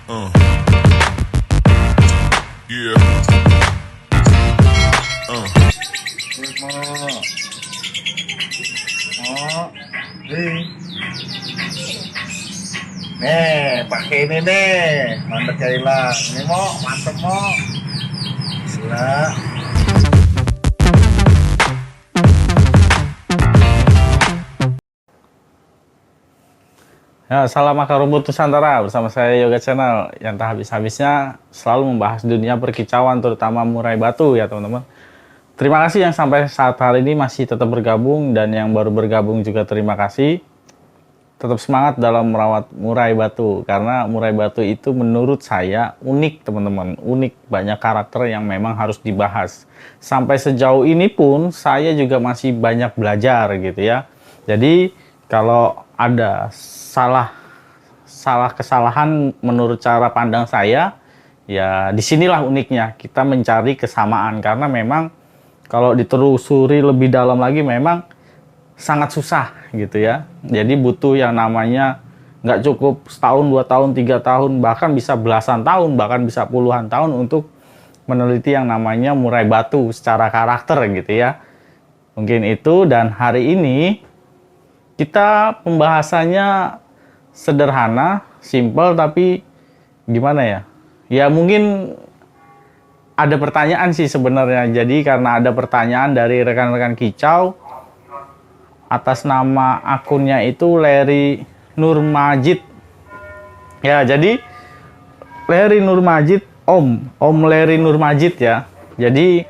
Uh, yeah. Uh. Oh, nih. Nih, pakai ini nih. Mantap ya hilang. Ini mau, mantep mau. Gila. Ya, salam akar rumput Nusantara bersama saya Yoga Channel yang tak habis-habisnya selalu membahas dunia perkicauan terutama murai batu ya teman-teman. Terima kasih yang sampai saat hari ini masih tetap bergabung dan yang baru bergabung juga terima kasih. Tetap semangat dalam merawat murai batu karena murai batu itu menurut saya unik teman-teman, unik, banyak karakter yang memang harus dibahas. Sampai sejauh ini pun saya juga masih banyak belajar gitu ya. Jadi kalau ada kesalahan menurut cara pandang saya, ya disinilah uniknya kita mencari kesamaan karena memang kalau ditelusuri lebih dalam lagi memang sangat susah gitu ya. Jadi butuh yang namanya nggak cukup setahun, 2 tahun, 3 tahun, bahkan bisa belasan tahun, bahkan bisa puluhan tahun untuk meneliti yang namanya murai batu secara karakter gitu ya. Mungkin itu, dan hari ini kita pembahasannya sederhana, simple, tapi gimana ya? Ya mungkin ada pertanyaan sih sebenarnya. Jadi karena ada pertanyaan dari rekan-rekan kicau atas nama akunnya itu Larry Nurmajid. Ya, jadi Larry Nurmajid, Om Larry Nurmajid ya. Jadi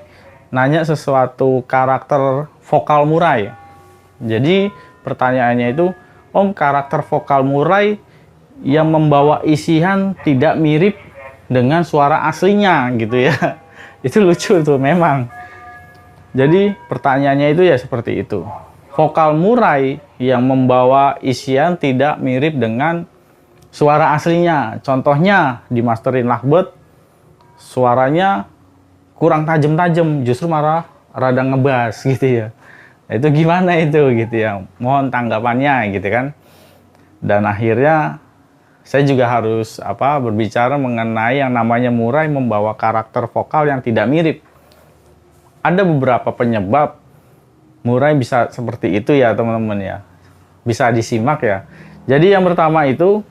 nanya sesuatu karakter vokal murai. Jadi pertanyaannya itu, Om, karakter vokal murai yang membawa isian tidak mirip dengan suara aslinya gitu ya. Itu lucu tuh memang. Jadi pertanyaannya itu ya seperti itu. Vokal murai yang membawa isian tidak mirip dengan suara aslinya. Contohnya di masterin Lovebird, suaranya kurang tajam-tajam, justru malah rada ngebas gitu ya. Itu gimana itu gitu ya, mohon tanggapannya gitu kan. Dan akhirnya saya juga harus berbicara mengenai yang namanya murai membawa karakter vokal yang tidak mirip. Ada beberapa penyebab murai bisa seperti itu ya teman-teman ya, bisa disimak ya. Jadi yang pertama itu,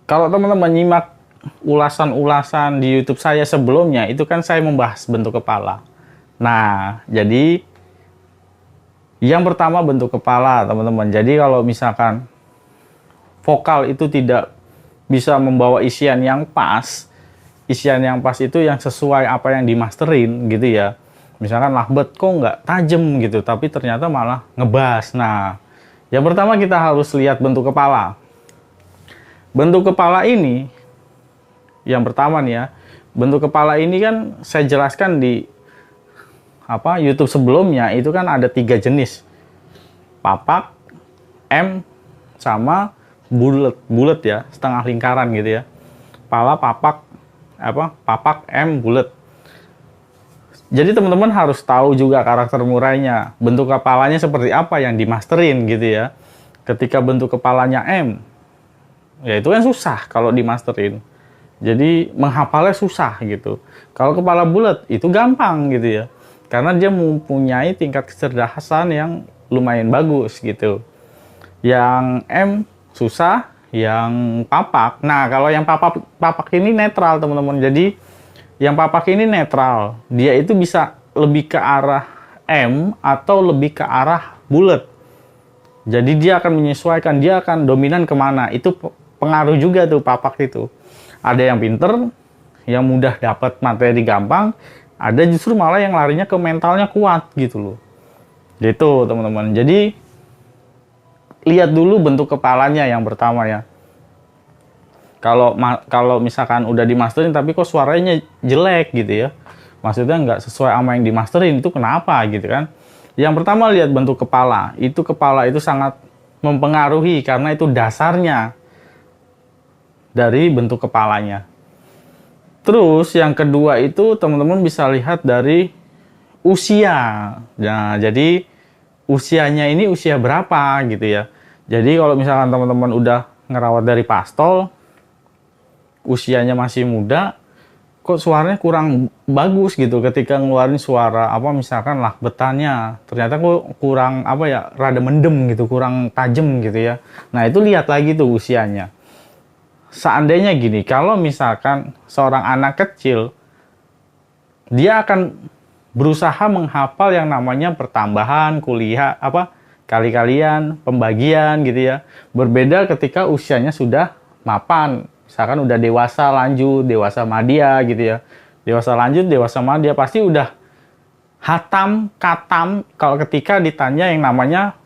kalau teman-teman nyimak ulasan-ulasan di YouTube saya sebelumnya, itu kan saya membahas bentuk kepala. Nah, jadi yang pertama bentuk kepala, teman-teman. Jadi kalau misalkan vokal itu tidak bisa membawa isian yang pas itu yang sesuai apa yang dimasterin gitu ya. Misalkan Lovebird kok nggak tajam gitu, tapi ternyata malah ngebas. Nah, yang pertama kita harus lihat bentuk kepala. Bentuk kepala ini, yang pertama nih ya, bentuk kepala ini kan saya jelaskan di YouTube sebelumnya, itu kan ada 3 jenis, papak, M, sama bulat ya, setengah lingkaran gitu ya. Pala, papak, papak, M, bulat. Jadi teman-teman harus tahu juga karakter murainya, bentuk kepalanya seperti apa yang dimasterin gitu ya. Ketika bentuk kepalanya M, ya itu kan susah kalau dimasterin. Jadi menghafalnya susah gitu. Kalau kepala bulat itu gampang gitu ya, karena dia mempunyai tingkat kecerdasan yang lumayan bagus gitu. Yang M susah, yang papak. Nah, kalau yang papak ini netral, teman-teman. Jadi yang papak ini netral. Dia itu bisa lebih ke arah M atau lebih ke arah bulat. Jadi dia akan menyesuaikan, dia akan dominan kemana. Itu pengaruh juga tuh papak itu. Ada yang pinter, yang mudah dapat materi gampang. Ada justru malah yang larinya ke mentalnya kuat gitu loh. Gitu teman-teman. Jadi lihat dulu bentuk kepalanya yang pertama ya. Kalau misalkan udah dimasterin tapi kok suaranya jelek gitu ya, maksudnya nggak sesuai sama yang dimasterin, itu kenapa gitu kan. Yang pertama lihat bentuk kepala. Kepala itu sangat mempengaruhi karena itu dasarnya dari bentuk kepalanya. Terus yang kedua itu teman-teman bisa lihat dari usia. Nah, jadi usianya ini usia berapa gitu ya. Jadi kalau misalkan teman-teman udah ngerawat dari pastol, usianya masih muda, kok suaranya kurang bagus gitu ketika ngeluarin suara apa misalkan lakbetannya ternyata kok kurang apa ya, rada mendem gitu, kurang tajam gitu ya. Nah itu lihat lagi tuh usianya. Seandainya gini, kalau misalkan seorang anak kecil dia akan berusaha menghafal yang namanya pertambahan, kuliah, apa kali-kalian, pembagian gitu ya. Berbeda ketika usianya sudah mapan. Misalkan udah dewasa lanjut, dewasa madya gitu ya. Dewasa lanjut, dewasa madya pasti udah hatam, katam kalau ketika ditanya yang namanya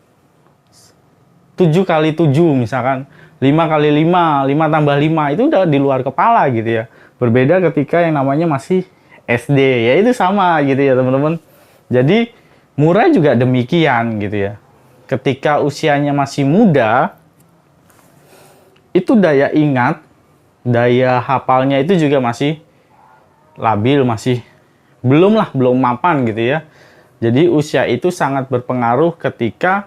7 kali 7 misalkan 5 kali 5, 5 tambah 5 itu udah di luar kepala gitu ya. Berbeda ketika yang namanya masih SD, ya itu sama gitu ya teman-teman. Jadi Murai juga demikian gitu ya. Ketika usianya masih muda, itu daya ingat, daya hafalnya itu juga masih labil, masih belum mapan gitu ya. Jadi usia itu sangat berpengaruh ketika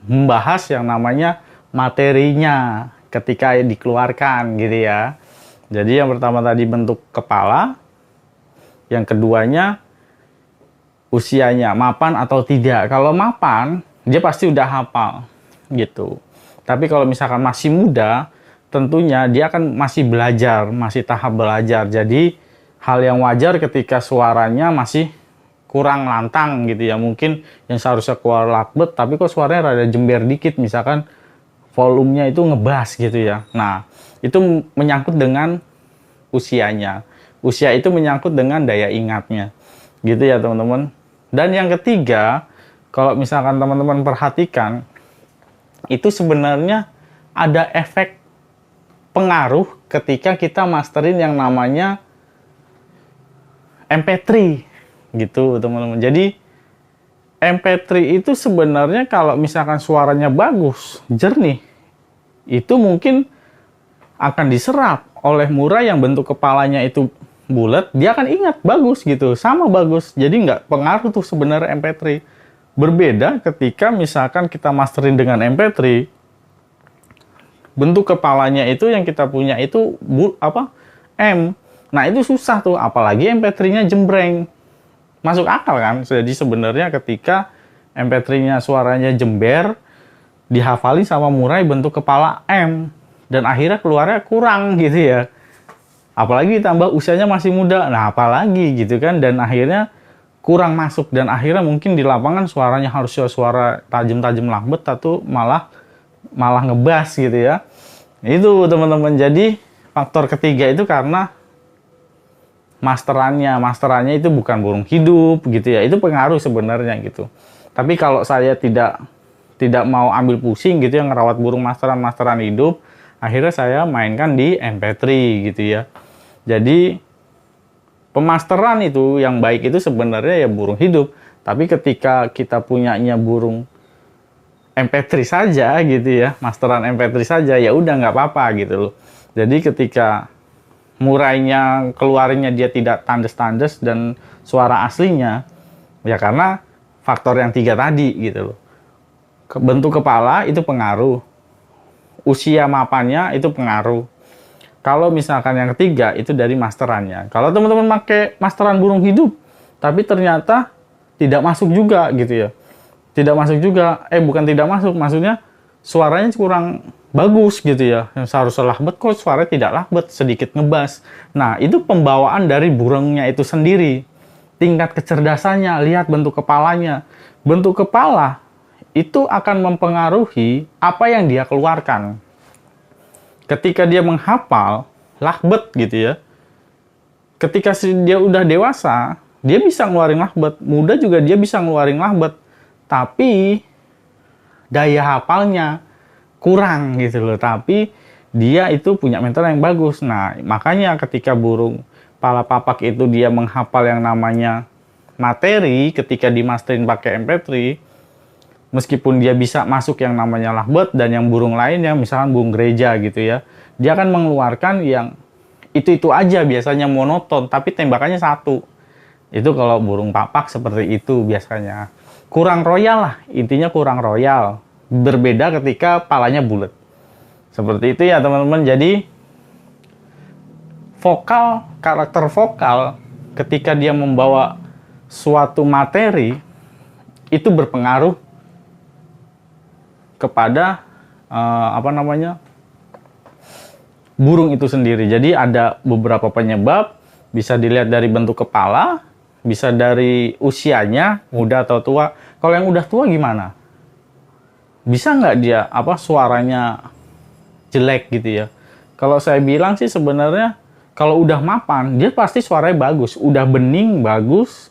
membahas yang namanya materinya ketika dikeluarkan gitu ya. Jadi yang pertama tadi bentuk kepala, yang keduanya usianya mapan atau tidak. Kalau mapan dia pasti udah hafal gitu. Tapi kalau misalkan masih muda, tentunya dia akan masih belajar, masih tahap belajar. Jadi hal yang wajar ketika suaranya masih kurang lantang gitu ya. Mungkin yang seharusnya keluar lakbet, tapi kok suaranya rada jember dikit, misalkan volumenya itu ngebas gitu ya. Nah, itu menyangkut dengan usianya. Usia itu menyangkut dengan daya ingatnya. Gitu ya teman-teman. Dan yang ketiga, kalau misalkan teman-teman perhatikan, itu sebenarnya ada efek pengaruh ketika kita masterin yang namanya MP3 gitu teman-teman. Jadi MP3 itu sebenarnya kalau misalkan suaranya bagus, jernih, itu mungkin akan diserap oleh Murai yang bentuk kepalanya itu bulat, dia akan ingat bagus gitu, sama bagus. Jadi nggak pengaruh tuh sebenarnya MP3. Berbeda ketika misalkan kita masterin dengan MP3, bentuk kepalanya itu yang kita punya itu M. Nah itu susah tuh, apalagi MP3-nya jembreng. Masuk akal kan? Jadi sebenarnya ketika MP3-nya suaranya jember, dihafalin sama Murai bentuk kepala M, dan akhirnya keluarnya kurang gitu ya. Apalagi ditambah usianya masih muda, nah apalagi gitu kan, dan akhirnya kurang masuk, dan akhirnya mungkin di lapangan suaranya harusnya suara tajam-tajam lakbet atau malah ngebas gitu ya. Itu teman-teman. Jadi faktor ketiga itu karena masterannya itu bukan burung hidup gitu ya. Itu pengaruh sebenarnya gitu. Tapi kalau saya tidak mau ambil pusing gitu ya ngerawat burung masteran hidup, akhirnya saya mainkan di MP3 gitu ya. Jadi pemasteran itu yang baik itu sebenarnya ya burung hidup. Tapi ketika kita punyanya burung MP3 saja gitu ya, masteran MP3 saja, ya udah nggak apa-apa gitu loh. Jadi ketika Murainya keluarnya dia tidak tandes-tandes dan suara aslinya, ya karena faktor yang 3 tadi gitu loh. Bentuk kepala itu pengaruh, usia mapannya itu pengaruh. Kalau misalkan yang ketiga itu dari masterannya. Kalau teman-teman pakai masteran burung hidup, tapi ternyata tidak masuk juga gitu ya. Tidak masuk juga, bukan tidak masuk, maksudnya suaranya kurang bagus gitu ya. Yang seharusnya lakbet kok suaranya tidak lakbet, sedikit ngebas. Nah, itu pembawaan dari burungnya itu sendiri. Tingkat kecerdasannya, lihat bentuk kepalanya. Bentuk kepala itu akan mempengaruhi apa yang dia keluarkan. Ketika dia menghafal lakbet gitu ya, ketika dia udah dewasa, dia bisa ngeluarin lakbet. Muda juga dia bisa ngeluarin lakbet, tapi daya hafalnya kurang gitu loh. Tapi dia itu punya mental yang bagus. Nah makanya ketika burung pala papak itu dia menghafal yang namanya materi, ketika dimasterin pakai MP3, meskipun dia bisa masuk yang namanya lakbet, dan yang burung lainnya, misalkan burung gereja gitu ya, dia akan mengeluarkan yang itu aja, biasanya monoton, tapi tembakannya satu. Itu kalau burung papak seperti itu biasanya. Kurang royal lah, intinya kurang royal. Berbeda ketika palanya bulat. Seperti itu ya teman-teman. Jadi karakter vokal ketika dia membawa suatu materi itu berpengaruh kepada burung itu sendiri. Jadi ada beberapa penyebab, bisa dilihat dari bentuk kepala, bisa dari usianya, muda atau tua. Kalau yang udah tua gimana? Bisa nggak dia suaranya jelek gitu ya? Kalau saya bilang sih sebenarnya kalau udah mapan, dia pasti suaranya bagus, udah bening bagus,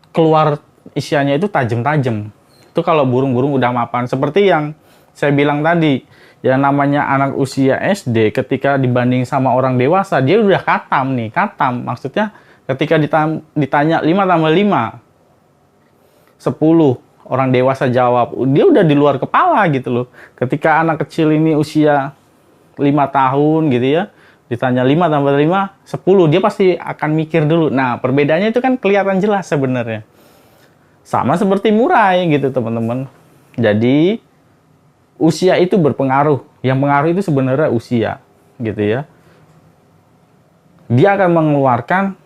keluar isiannya itu tajam-tajam. Itu kalau burung-burung udah mapan. Seperti yang saya bilang tadi, yang namanya anak usia SD ketika dibanding sama orang dewasa, dia udah katam nih, katam. Maksudnya ketika ditanya 5 tambah 5, 10, orang dewasa jawab, dia udah di luar kepala gitu loh. Ketika anak kecil ini usia 5 tahun gitu ya, ditanya 5 tambah 5, 10, dia pasti akan mikir dulu. Nah, perbedaannya itu kan kelihatan jelas sebenarnya. Sama seperti murai gitu teman-teman. Jadi usia itu berpengaruh. Yang pengaruh itu sebenarnya usia gitu ya. Dia akan mengeluarkan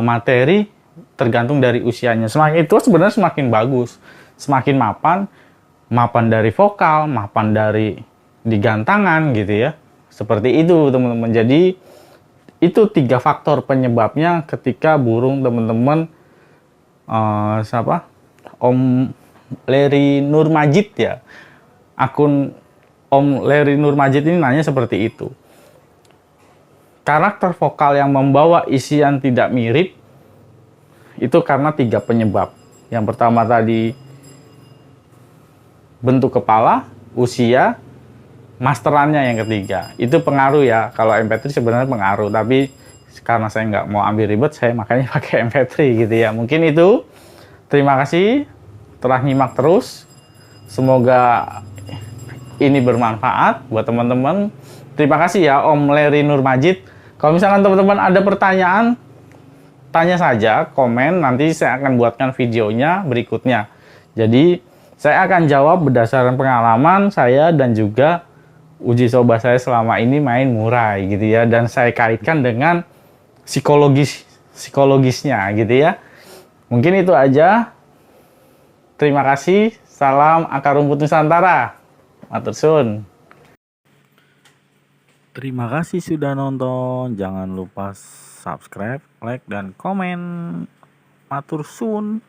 materi tergantung dari usianya. Semakin itu sebenarnya semakin bagus, semakin mapan dari vokal, mapan dari digantangan gitu ya. Seperti itu teman-teman. Jadi itu 3 faktor penyebabnya ketika burung teman-teman Om Leri Nurmajid ya. Akun Om Leri Nurmajid ini nanya seperti itu. Karakter vokal yang membawa isian tidak mirip itu karena 3 penyebab. Yang pertama tadi bentuk kepala, usia, masterannya yang ketiga. Itu pengaruh ya. Kalau MP3 sebenarnya pengaruh, tapi karena saya nggak mau ambil ribet, saya makanya pakai MP3 gitu ya. Mungkin itu. Terima kasih telah nyimak terus. Semoga ini bermanfaat buat teman-teman. Terima kasih ya Om Leri Nurmajid. Kalau misalkan teman-teman ada pertanyaan, tanya saja, komen, nanti saya akan buatkan videonya berikutnya. Jadi saya akan jawab berdasarkan pengalaman saya dan juga uji coba saya selama ini main murai gitu ya. Dan saya kaitkan dengan psikologisnya gitu ya. Mungkin itu aja. Terima kasih. Salam akar rumput Nusantara. Matur suwun. Terima kasih sudah nonton. Jangan lupa subscribe, like, dan komen. Matur suwun.